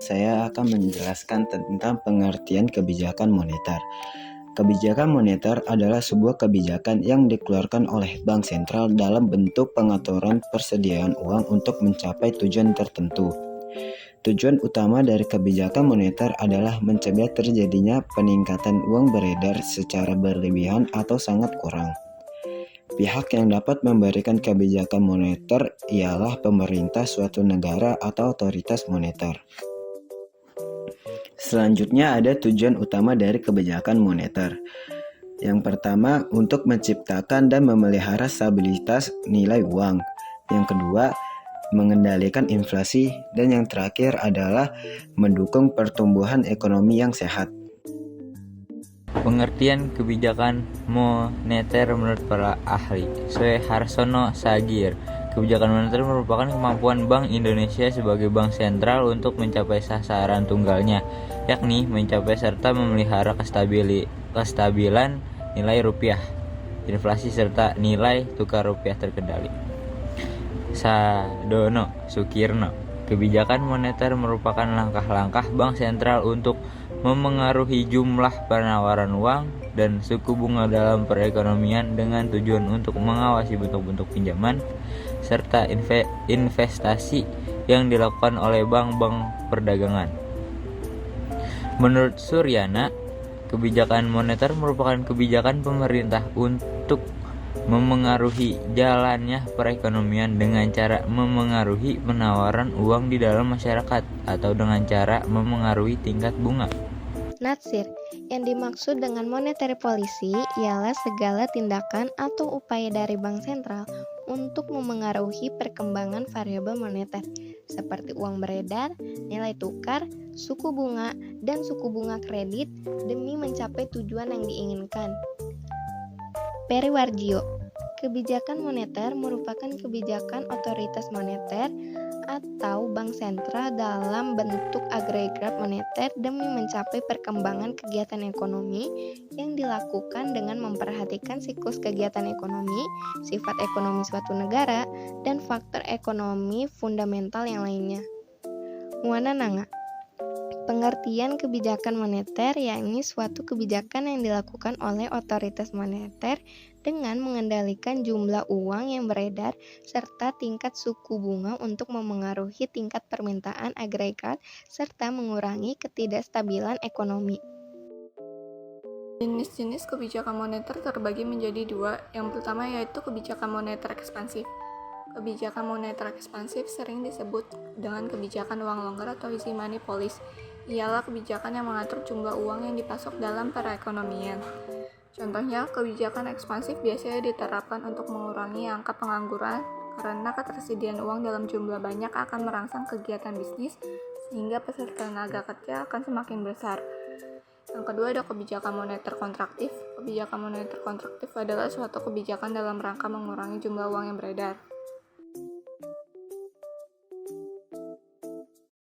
Saya akan menjelaskan tentang pengertian kebijakan moneter. Kebijakan moneter adalah sebuah kebijakan yang dikeluarkan oleh bank sentral dalam bentuk pengaturan persediaan uang untuk mencapai tujuan tertentu. Tujuan utama dari kebijakan moneter adalah mencegah terjadinya peningkatan uang beredar secara berlebihan atau sangat kurang. Pihak yang dapat memberikan kebijakan moneter ialah pemerintah suatu negara atau otoritas moneter. Selanjutnya ada tujuan utama dari kebijakan moneter. Yang pertama, untuk menciptakan dan memelihara stabilitas nilai uang. Yang kedua, mengendalikan inflasi. Dan yang terakhir adalah mendukung pertumbuhan ekonomi yang sehat. Pengertian kebijakan moneter menurut para ahli. Suharsono Sagir. Kebijakan moneter merupakan kemampuan Bank Indonesia sebagai bank sentral untuk mencapai sasaran tunggalnya, yakni mencapai serta memelihara kestabilan nilai rupiah, inflasi serta nilai tukar rupiah terkendali. Sadono Sukirno. Kebijakan moneter merupakan langkah-langkah bank sentral untuk memengaruhi jumlah penawaran uang dan suku bunga dalam perekonomian dengan tujuan untuk mengawasi bentuk-bentuk pinjaman serta investasi yang dilakukan oleh bank-bank perdagangan. Menurut Suryana, kebijakan moneter merupakan kebijakan pemerintah untuk memengaruhi jalannya perekonomian dengan cara memengaruhi penawaran uang di dalam masyarakat atau dengan cara memengaruhi tingkat bunga. Natsir, yang dimaksud dengan monetary policy ialah segala tindakan atau upaya dari bank sentral untuk memengaruhi perkembangan variabel moneter seperti uang beredar, nilai tukar, suku bunga, dan suku bunga kredit demi mencapai tujuan yang diinginkan. Periwarjio, kebijakan moneter merupakan kebijakan otoritas moneter atau bank sentral dalam bentuk agregat moneter demi mencapai perkembangan kegiatan ekonomi yang dilakukan dengan memperhatikan siklus kegiatan ekonomi, sifat ekonomi suatu negara, dan faktor ekonomi fundamental yang lainnya. Muana Nanga. Pengertian kebijakan moneter yakni suatu kebijakan yang dilakukan oleh otoritas moneter dengan mengendalikan jumlah uang yang beredar serta tingkat suku bunga untuk memengaruhi tingkat permintaan agregat serta mengurangi ketidakstabilan ekonomi. Jenis-jenis kebijakan moneter terbagi menjadi dua. Yang pertama yaitu kebijakan moneter ekspansif. Kebijakan moneter ekspansif sering disebut dengan kebijakan uang longgar atau easy money policy. Ialah kebijakan yang mengatur jumlah uang yang dipasok dalam perekonomian. Contohnya, kebijakan ekspansif biasanya diterapkan untuk mengurangi angka pengangguran karena ketersediaan uang dalam jumlah banyak akan merangsang kegiatan bisnis sehingga peserta tenaga kerja akan semakin besar. Yang kedua ada kebijakan moneter kontraktif. Kebijakan moneter kontraktif adalah suatu kebijakan dalam rangka mengurangi jumlah uang yang beredar.